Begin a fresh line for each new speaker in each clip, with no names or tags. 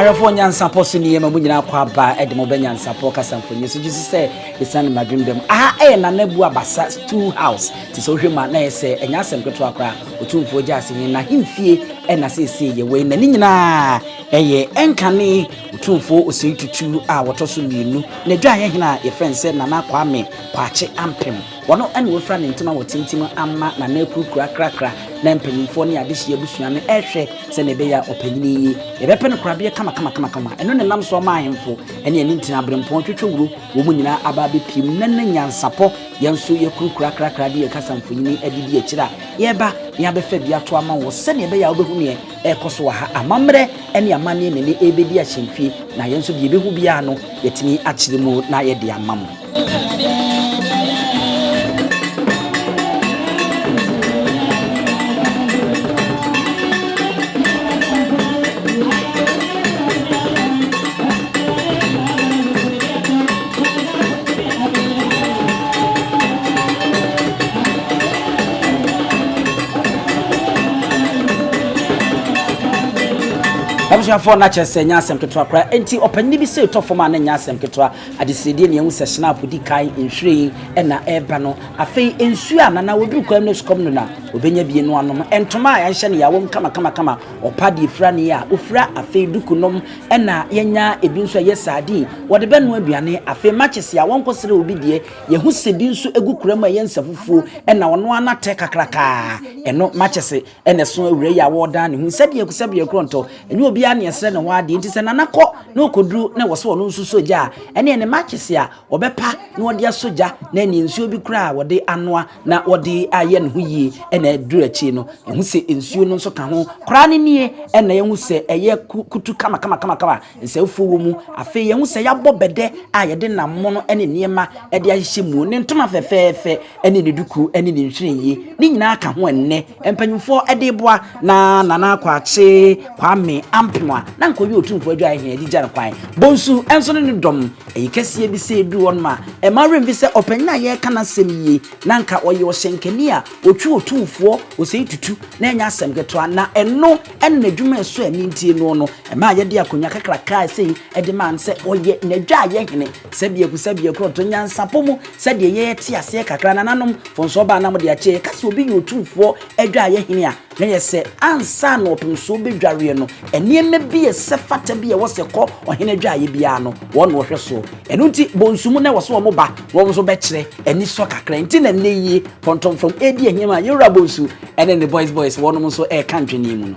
Arafo Nyansapo so niye mamu nyina kwa ba edemo be Nyansapo kasamfonye so jisi se yesan madwem dem na nabu abasa two house ti so hwema na yese enyasem keto akra Otumfuo jase na himfie na sese ye we na ni nyina eye enkane Otumfuo Osei Tutu a wotoso mienu na Adwareyehene ye friend se na Kwame Kwakye Ampem wono ene we fra ne ntima wotintim ama na na kurukura krakra na mpanyimfo ne adehye abusua ne ehwe se ne be ya opanyini ye bepe no krabe kama eno ne nam so ma ahemfo ene ani ntina brempon twetwewuru wo mu nyina aba be pim na Nyansapo yenso ye kurukura krakra de ye kasamfonyini adidi akira ye ba ya be fa bia to ama wo se ne be ya obehu ne ekoso ha amamre ene amane ne ne ebedi ahemfie na yenso de behu bia no yetini akire mu na ye de amam for nature say Nyansem ketwa kra enti opani bi say tofoma na Nyansem ketwa adesede ne ehu se snap di kai nhwiri na eba no afei ensu a na wobi kwam na sukom no na obenya bie no anom entoma a yanhye ne yawom kama opade fra ne ya ofra afei dukunom na yenya ebi nso yesadi wode be no aduane afei matches ya wonkosere obi die yehu se bi nso egu kuram a yensafufu na wono anate kakraka eno matches ene so awure ya woda ne hu sade kronto enu obi a ne yesre ne wade enti se nanakọ na okoduru na wose wono nso soja ene matches ya obepa na wode asoja na ne nsuo bi kura wode anoa na wode aye ne hu yie na duru achi no ehu se nsuo no nso ka ho kora ne nie na yehu se eye kutu kama nsefu wo mu afi yehu se ya bobede a ye de nammo no ne niema de ahye mu ne ntoma fefefe ne duku ne nhwirenyi ni nyina ka ho enne empanyimfo de boa na Kwakye Kwame Ampem na nkoyi Otumfuo Adwareyehene di jare kwan bonsu enso ne dom eyikesie bi se du won ma e ma remvi se opanya ye kana semyi na nka oye ohyenkani a otwu Otumfuo Osei Tutu na enya asem ketwa na eno enne dwuma eso ani ntie no e ma ye de akonya kakraka sei e de man se oye na Adwareyehene sabie kroto Nyansapo mu sade ye te ase kakra na nanom fonso ba na mo de ache kase obi ye Otumfuo Adwareyehene a na yese ansa na opemso bedware no enieme bi esefata bi e wose kọ ohene Adwareye bia no wono hwe so enu nti bonsumu na wose wo mo ba wo so be kire eni so kakra nti na neyi pontom from Adwareyehene yura bonsu ene the boys wono so e kantwe ni mu no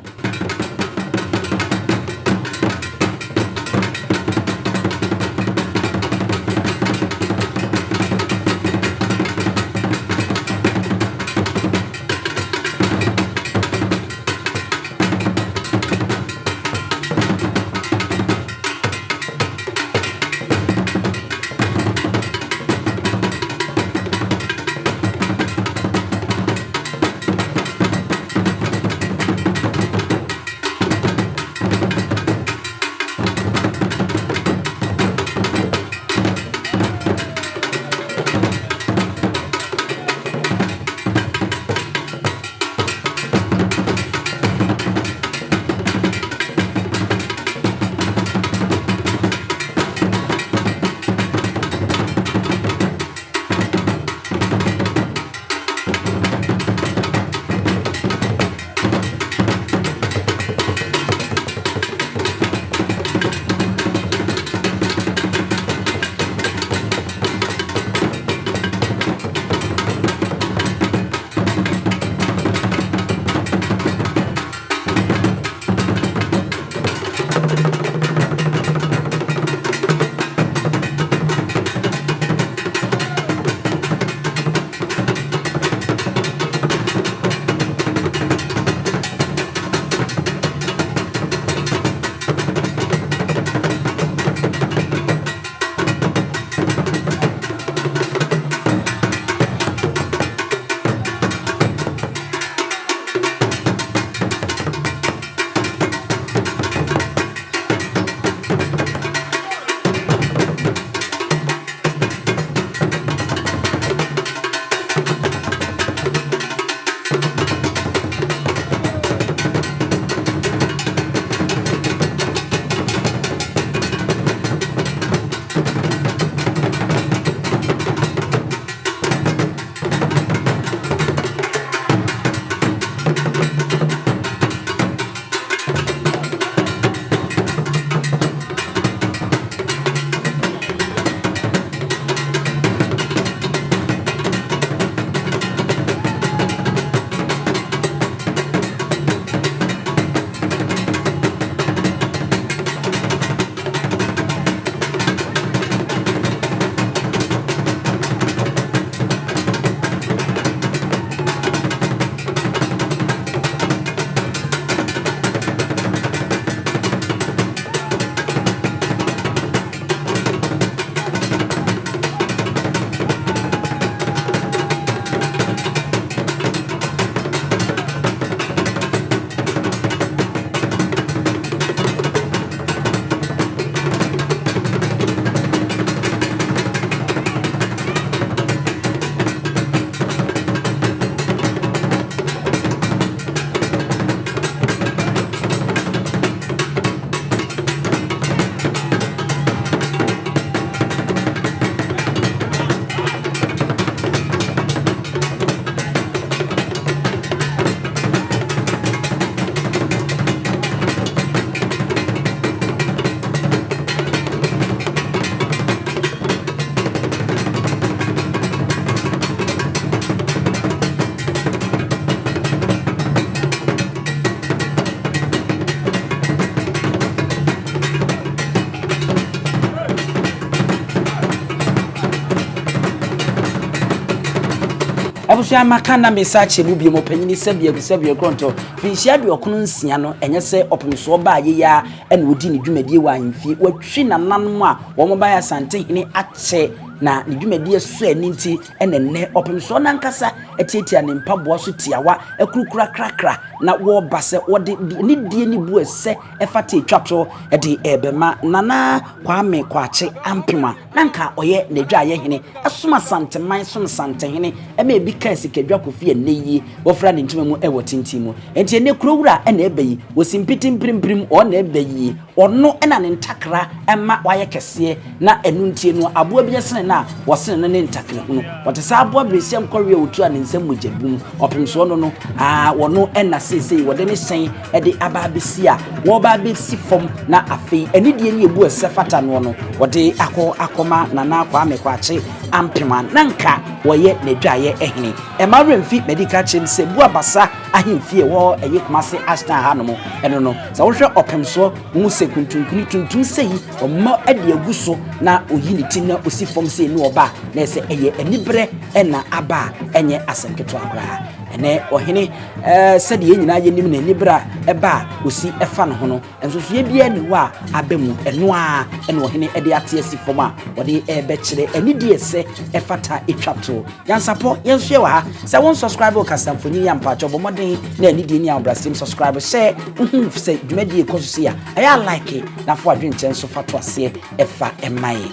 abusua maka na message mu bi mo panyini sebie kronto finhia de okono nsia no enye se opemso ba ye ya ene odi ne dwumadie wa ahemfie watwi nanan a wo mo ba ya santehene ache na ne dwumadie so ani nti ene opemso na nkasa etietia ne mpaboa so tiawa ekurukura krakra na wo base wo de ne die ne bu ese efata etwato de ebema nana Kwame Kwakye Ampem nanka oye ne Adwareyehene asoma santeman som santehene eme bi ka sikedwa kofi eneyi wo fra ne ntuma mu ewo tintimu enti ene kurowura ene ebeyi wo simpiti mprimprim o na ebeyi ono ena ne ntakra ema waye kese na enu ntie no aboa bi yesene na wo sene ne ntakra hunu wote sa aboa bresiam kɔwe otu a ne nsem mujebum opemso no wono ena sesei wo de ne hyɛn de aba abesi a wo ba abesi fom na afei eni die ne ebu esefata no no wo de akoma nana Kwame Kwakye Ampem nanka woye ne Adwareyehene emare mfi medical chem se bu abasa ahemfie wo eye Kumase Ashton hanom eno no sa wo hwɛ opemso mu se kuntunkuni sei o ma ade aguso na oyini ti na osifom sei ne oba na ese eye anibre ena aba enye asemketo akra ene ohene sede nyina ye nim na anibra eba osi efa no ho no enso so ye bia ne wa abemu eno a ene ohene ede ate asifom a wode ebekire anidi ese efata etwato Nyansapo yenso ye wa ha se won subscribe okasamfoni ya mpacho bomoden na anidi ni abrasem subscribe share se dwumadi ekoso ya aya like na fo adwenche nso fato ase efa emaye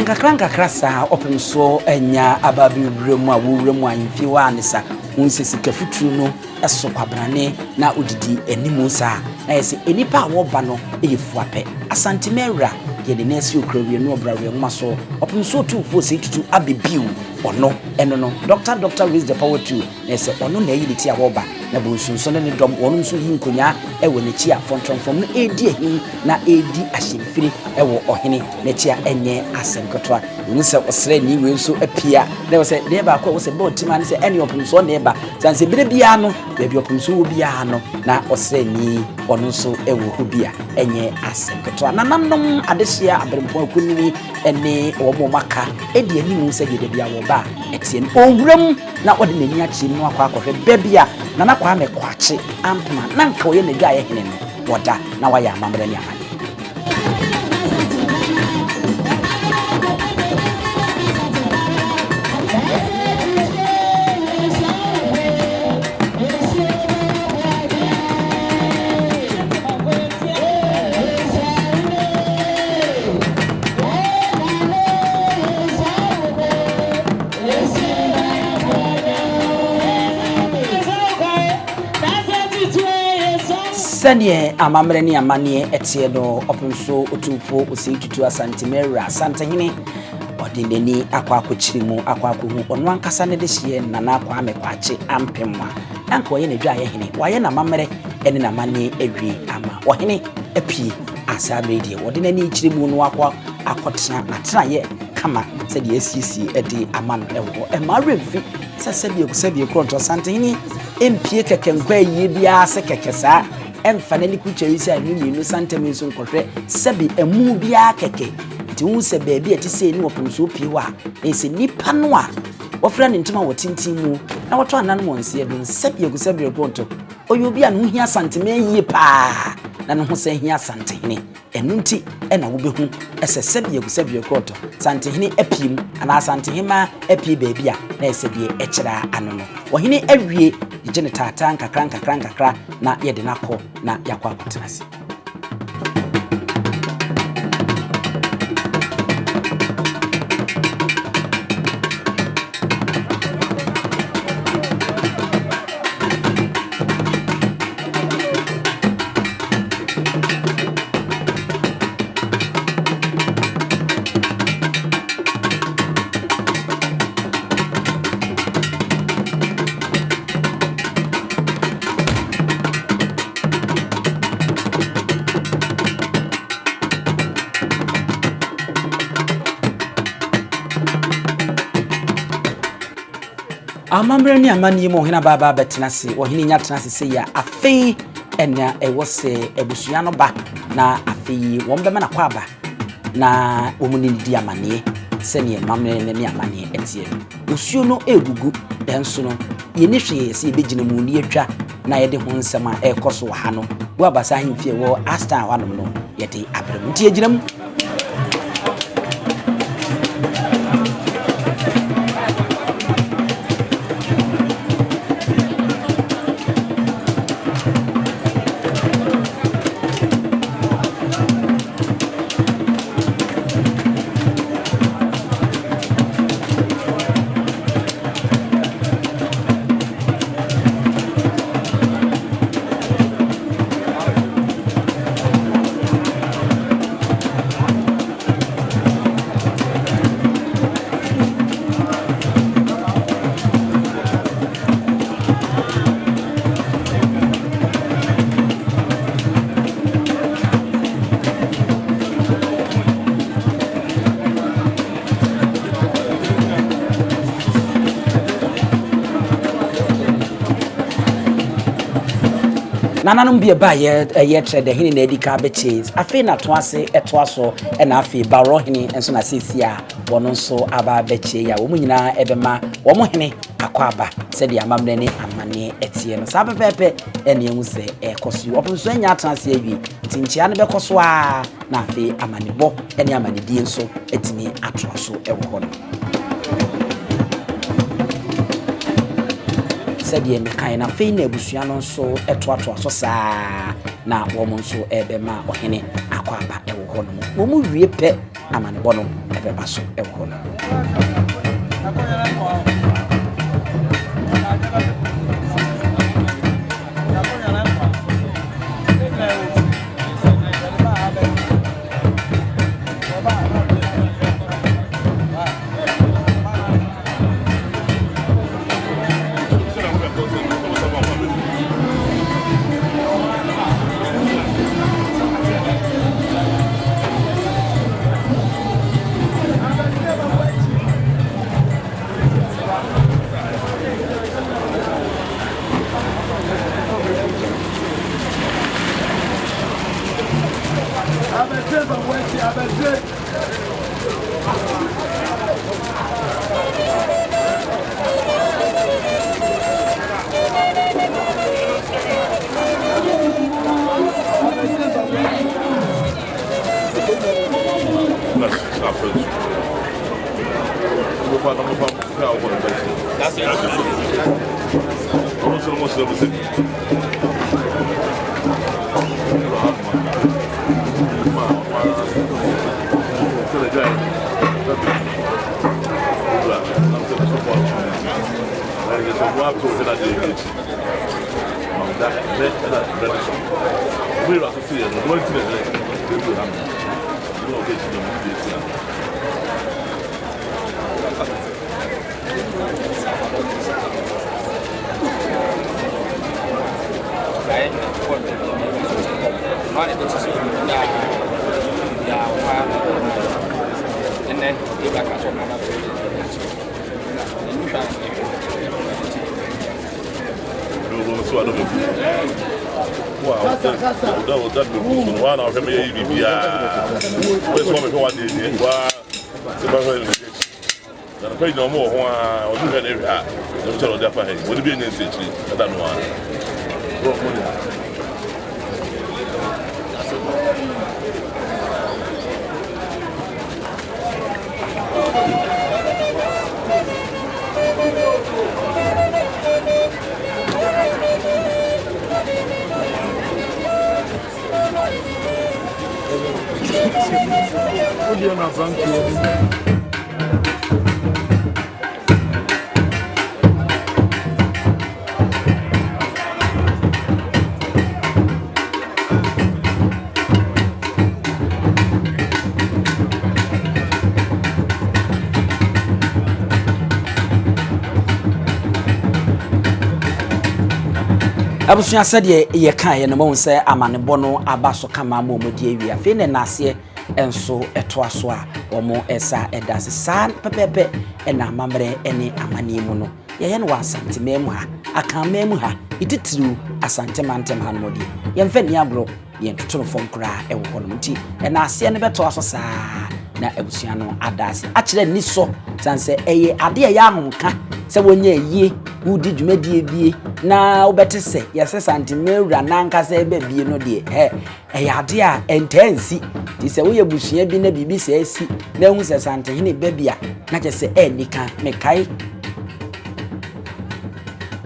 Enkakranka sa opemso enya ababiremu a wowremu ahemfie wa anisa unsesika futuru no eso kwabrane na odidi enimu sa na yesi enipa wo ba no eyefuape asantemera ye de nesi okrawie no obrawe maso opemso Otumfuo Osei Tutu abebiu ono eno no doctor raise the power to na yesi ono na yidi ti awoba na bonsunso ne dom ono nso yi nkonya ewo ne chi a fontromfom no edi ehim na edi ahyemfiri ewo ohene na chi a enye asemkotwa unse osre ni we nso Appiah na wose de ba kwa wose bo tima ne se ene opemso na eba sanse bire bia no be opemso wo bia no na osre ni ono nso ewo hu bia enye asemkotwa na namnom adehia abrempo akunini ene wo mo maka edi ani mu se de bia wo ba etien onwuram na wode nani achi no akwa akɔhwɛ bebia na Kwame Kwakye Ampem nanka oye ne Adwareyehene no woda na waya amamre ni amane sanye amamre ni amane etie no opemso Otumfuo Osei Tutu asantemera santehene odineni akwakochirimu akwakohu ono ankasa ne de hye nana Kwame Kwakye Ampem nanka oye ne Adwareyehene waye na amamre ene na amane awie ama ohene Appiah asabredi odineni chirimu no akotena atena ye kama said the SCC at the Amano Ewo. And my review said you said you could or something. MP can quay ye be a sekesa. And finally, Kucherisa and you Santa Mason Corre, Sabi a movie a keke. To say baby at the same open so piwa. They say Nipanwa. Or friend into my tintimu. Now what one animal said, Sabi you said your pronto. Or you'll be a new here Santime ye pa. Nano who say here Santini. And Nunti and I will be home as a Sabi you said your pronto. Santini epim and I Santihima epi baby. They said ye etchera anono. Or he every Jenita tanka cranka na yedinako na yakwa kutinasi. Amambre ni amani mo hina baba betenase wo hini nya tenase se ya afei ena ewo se ebusua no ba na afei wo mbema na kwaba na wo muni di amane se ne mamre ne amane etie usuo no egugu enso no ye ne hwe se ebegina mu ni atwa na ye de ho nsema ekoso wa ha no wo abasa ahemfie wo asta wanom no ye de abrem ntie ginam Nananum be a buyer a yet the hini lady cabbages. I feel not twice a twasso and I feel Barohini and so I see one so aba beche ya womuna ebema womohene akwaba said the amamne amane etie no sabe pepe and you say e kosu open so nya transe awi tinchia ne bekoso a na afi amane bo ene amane die nso etimi atroso ewo ho no said ye me kan na fe na abusua no nso etoato aso saa na wo mo nso ebema ohene akwaba ewo ho no wo mu wie pe amane bo no ebeba so ewo ho no
so I don't know. Wow, that be one of them. Where's one one day? Wow, the page no more. Or do that every hour. Don't tell that for him. Would it be an institution? I don't know.
Abusua sɛdeɛ ye kan ye no mo sɛ amanebɔ no aba so kama mo modi awie afi ne nase enso ɛtoa so a omo ɛsa ɛda se san pepepe ɛna mamre ɛne amane mu no ye no wasante memu ha aka memu ha ititiru asante mantem ha no modi ye mfa ni agro ye ntotoro fom kra ɛwɔ hɔ no nti ɛna ase ne bɛtoa so saa na abusua no adase akyerɛ ni so sanse ɛyɛ ade a ya ahonka sɛ wonya yie wudi dwumadie bie na wobɛte sɛ yɛsɛ santimewura nankasa ebe bie no de ɛyɛ ade a entansi ti sɛ woyɛ busua bi na bibi sɛ asi na hu sɛ santihene babia na kyɛ sɛ ɛnika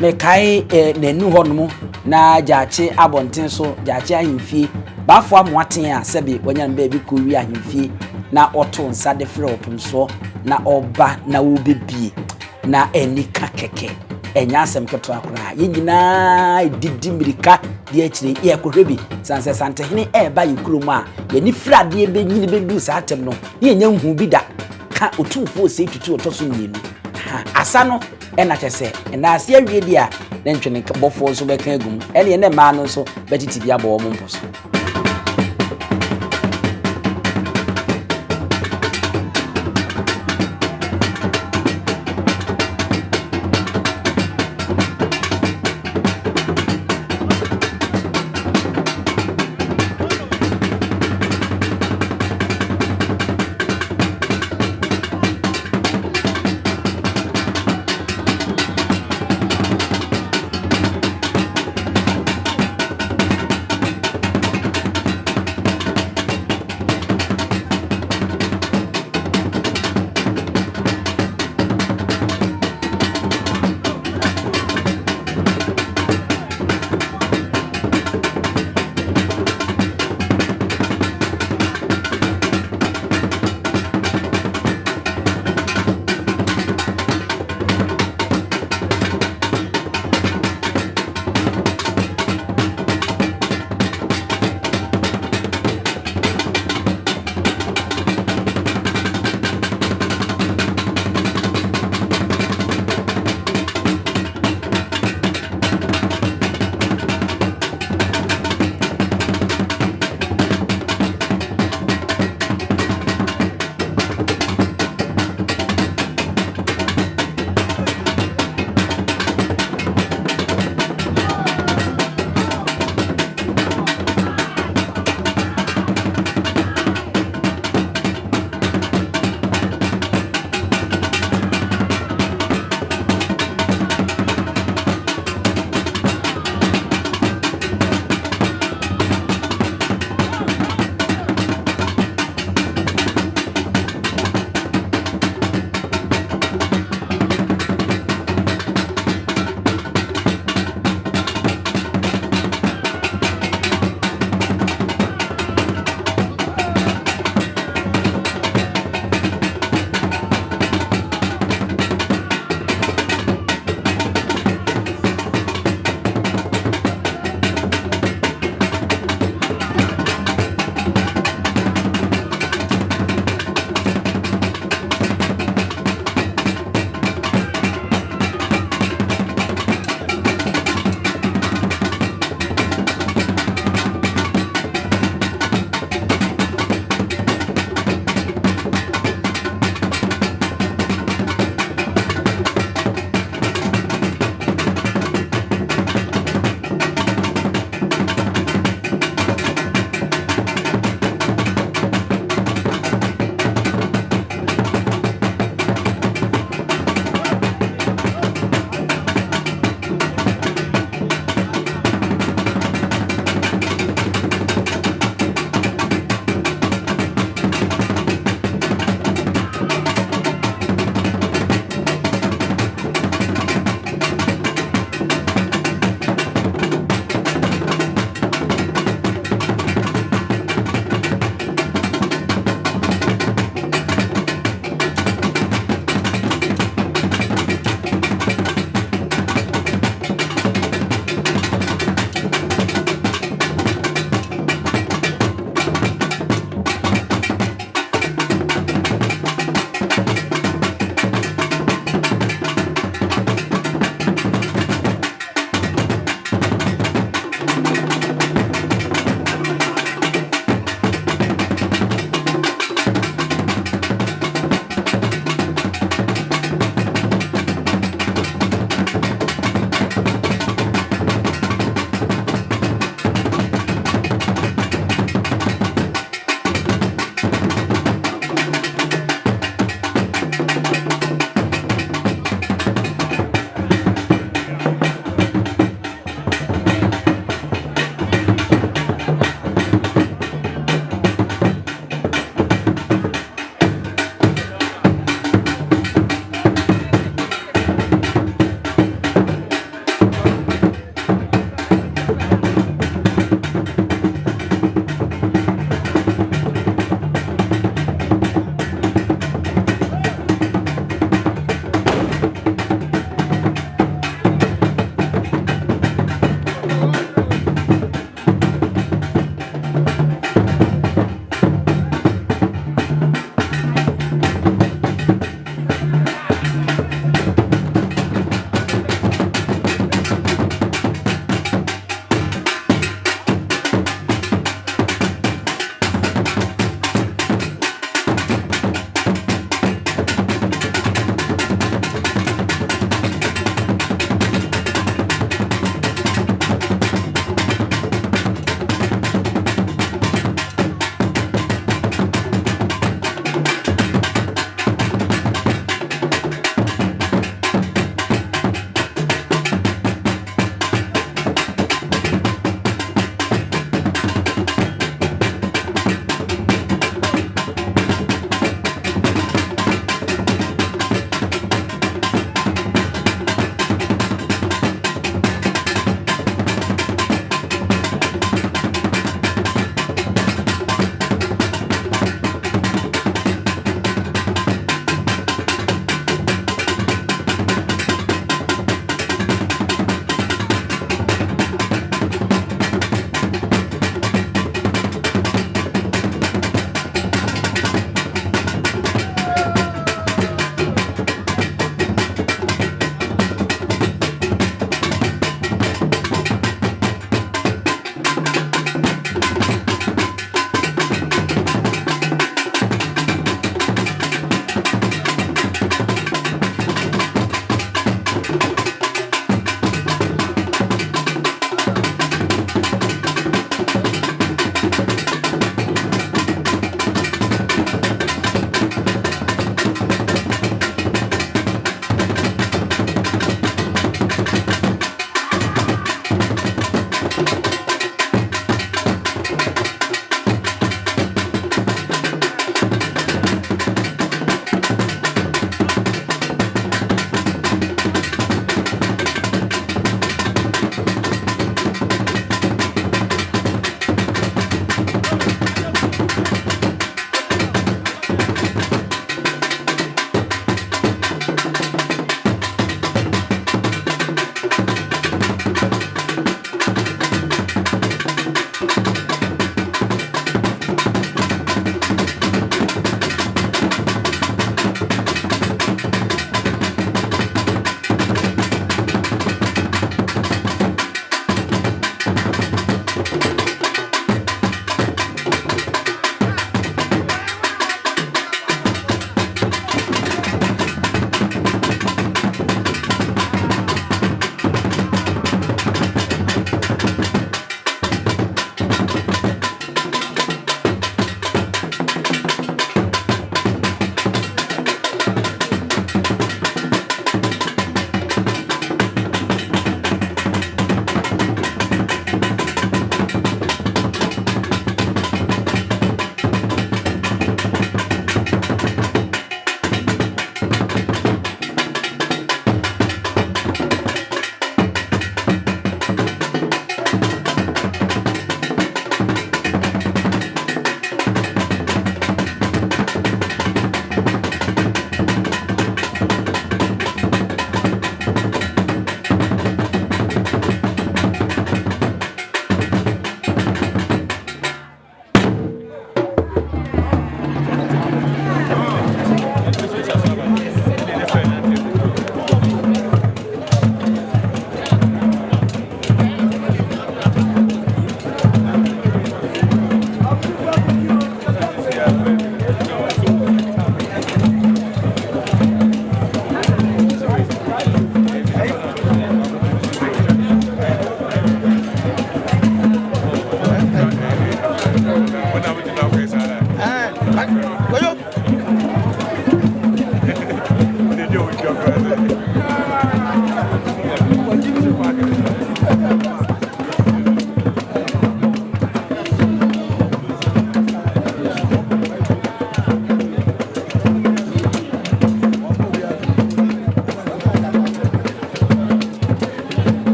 mekai nanu hɔ no na gyaakye abɔnten so gyaakye ahemfie baafo amoaten a sɛbe wanya no baabi kɔwi ahemfie na ɔto nsa de frɛ opomso na ɔba na wobɛbie na enika keke enya asem keto akora ye nyina didi mirika de akire ye kohwe bi sanse santehene eba yikurom a ye ni frade be nyini be du sa atem no ye nya hu bi da ka Otumfuo Osei Tutu otoso mienu asa no na kyese na ase awie dia na ntwene bofo so be kan agum ene ne ma no so betiti bia bo mo mposo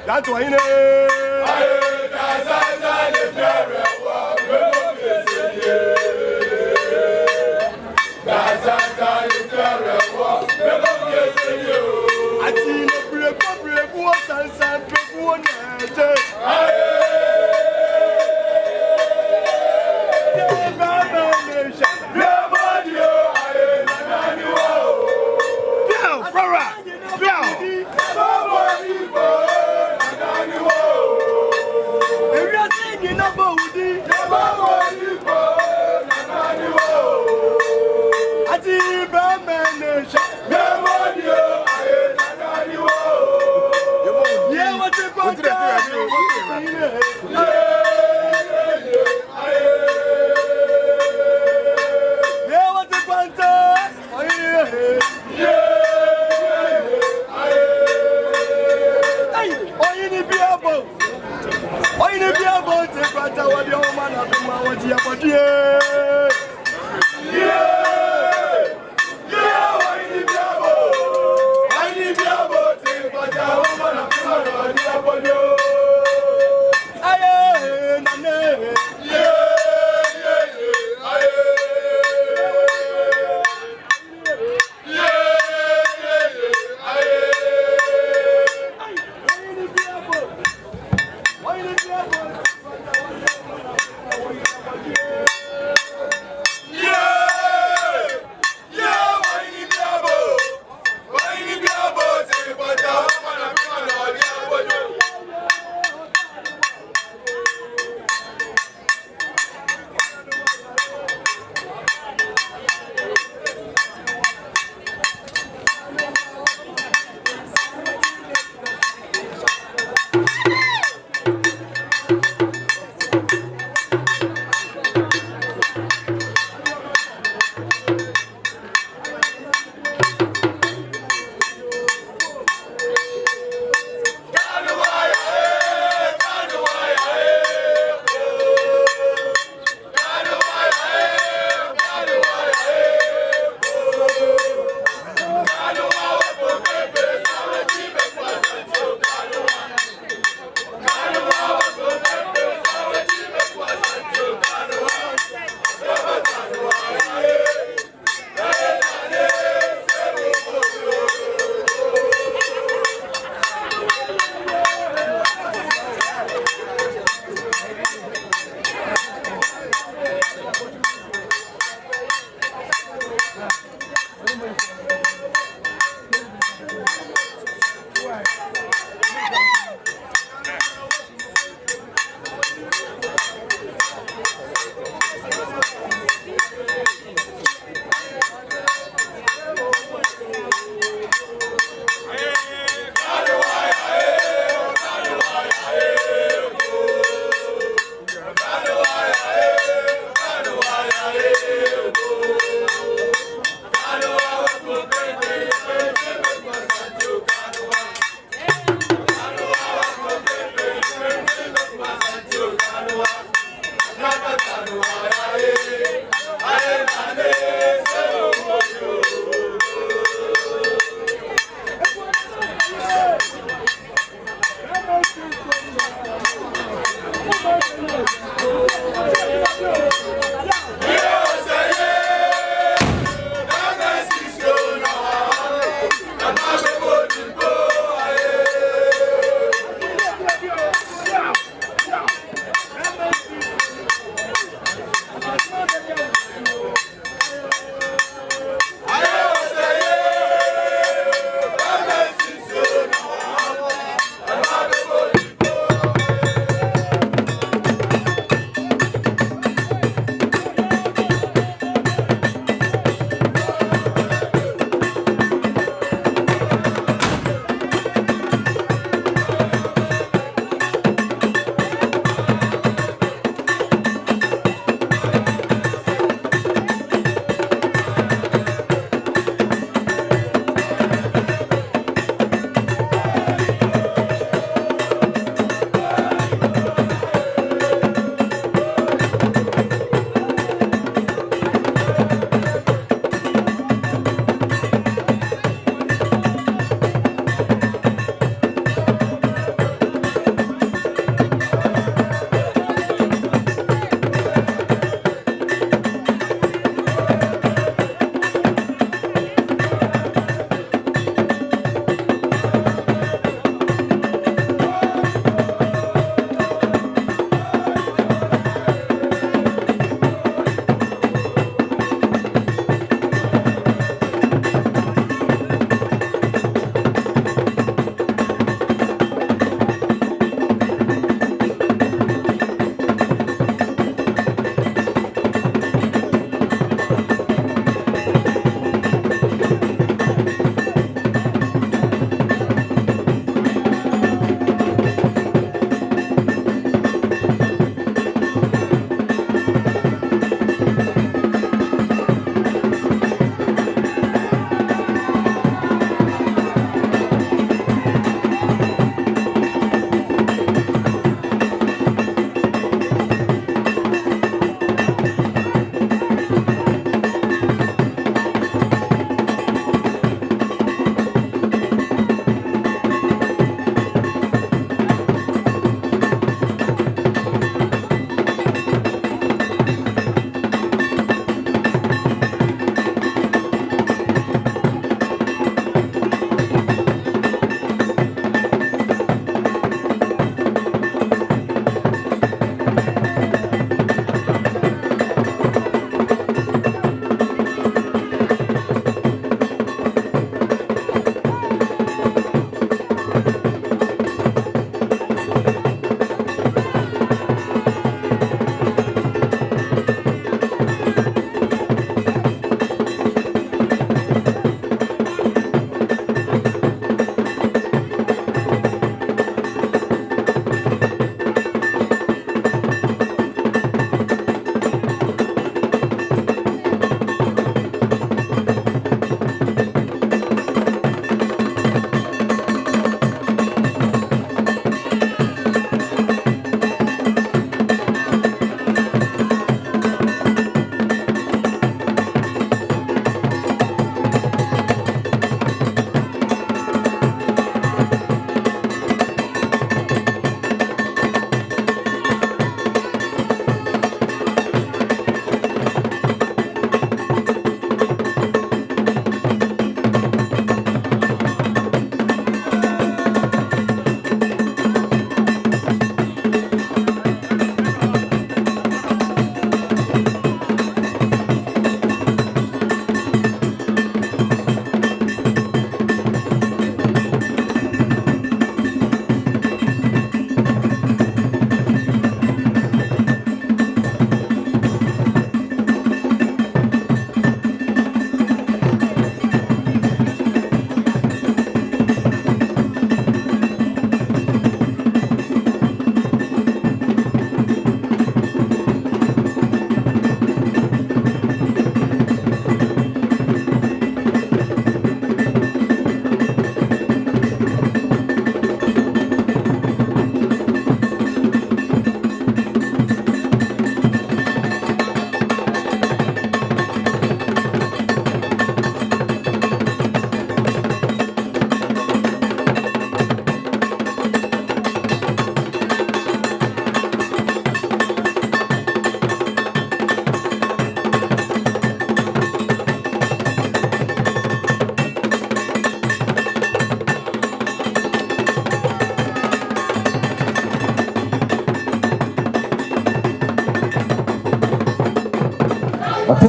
That's why Baba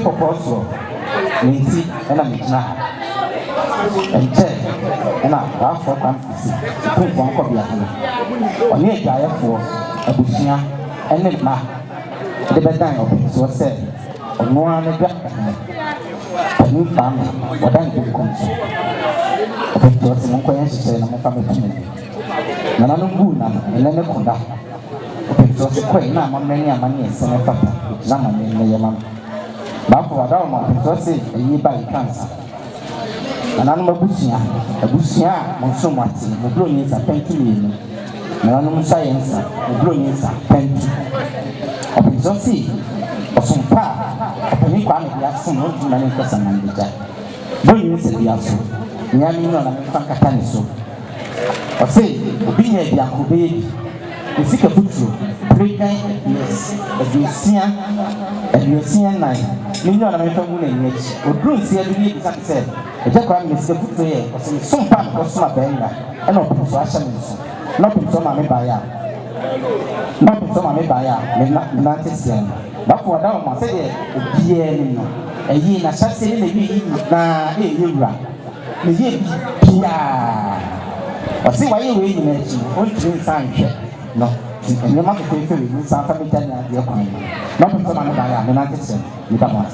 proposal Ninti and a Mijna and Ted and I have for company to put one copy on the Jaya for a Bushia and then Ma the bedtime of it was said on one a new family or then you come to was an uncoincidence and a family. Nanano Buna and then a conduct. It was a quaint name on many a money and send a papa, Zaman in the Yaman. But for Adama, it was a year by cancer. An animal bushia, a bushia, Monson Martin, the blue needs a painting. Nanano science, the blue needs a painting. Of Exossi, or some pa, of any quality of some old money for some manager. Blue needs a diaso, Yamino and Fancataniso. Or say, being a young baby, the sick of football, pregnant, yes, as you see, night. Million American women, or blue see every day, as I said, a Japan is the footwear, or some part of my banger, and not in fashion, not in some Amebaya, not in some Amebaya, not in Siam. But for down, I say, a year, a chassis, a year, the year, I see why you wait in it. Only three signs. No, and you must pay for you. Some family tell you your coin. Not in some other guy, and I said, you come on.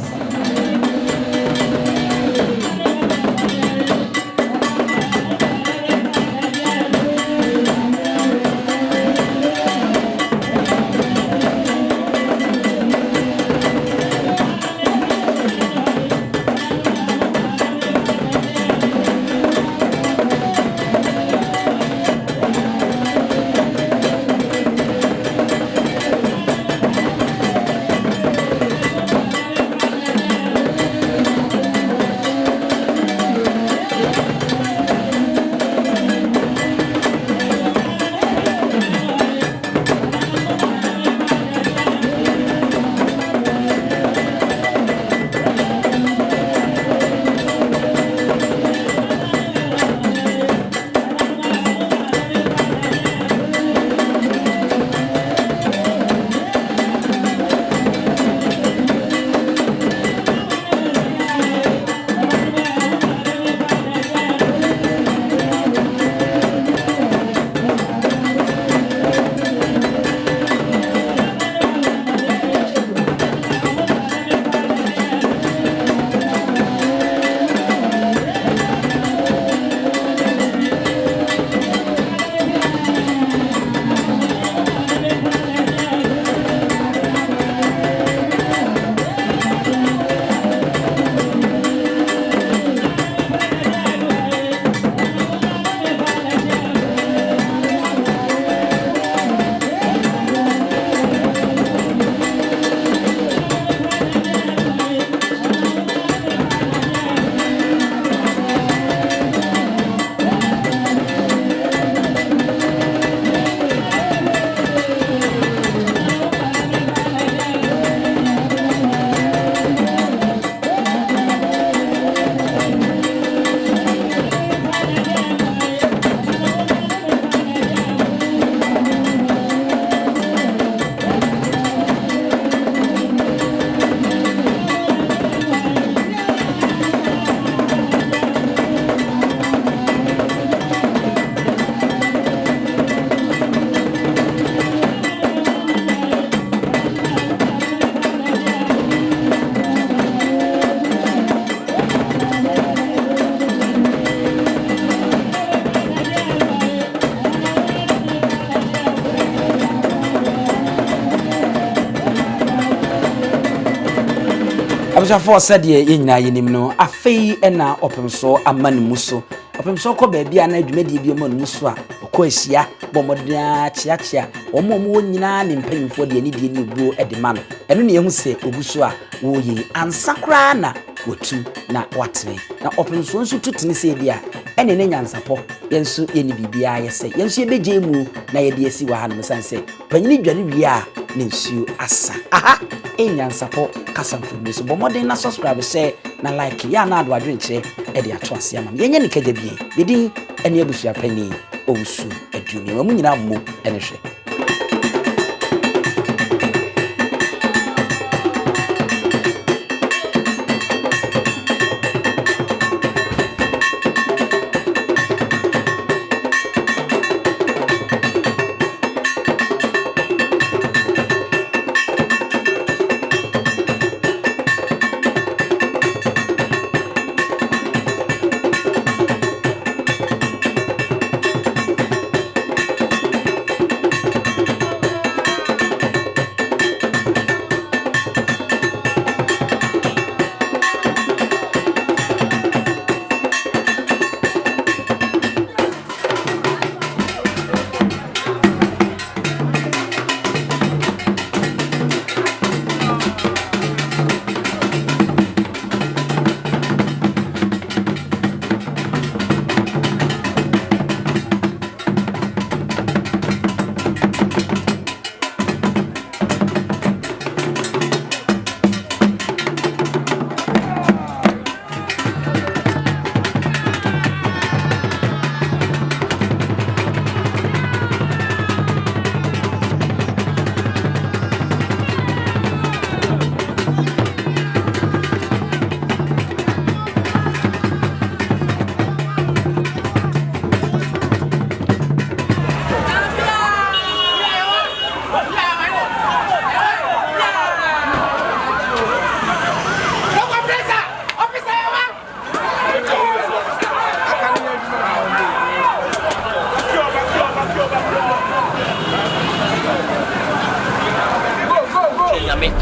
Abusafo said ye nyina yenim no afei na opemso amane muso opemso ko ba bia na adwumadi bi mo muso a ko ahia bomodena chiachia omo nyina ne mpanyimfo de ani die ne buo edema no eno ne yehu se obuso a wo yi ansakra na wotu na watene na opemso nso tutene se dia ene ne nyansapo yenso ye ni bibia yese yenso ye beje mu na ye de asi wa ha no sanse panyini dware wi a ne nsuo asa aha Nyansapo kasamfo so bomodin na subscribe share na like ya na Adwareyehene e de ato ase amam yenye ne kaja bie bedin ene abusua pani owusu aduoni wa mu nyina mo ene hwe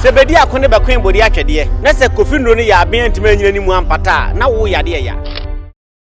Sebedi akone ba kwen bodi atwede na se kofi nro ne ya aben ntime nyina ni mu ampata na wo yade ya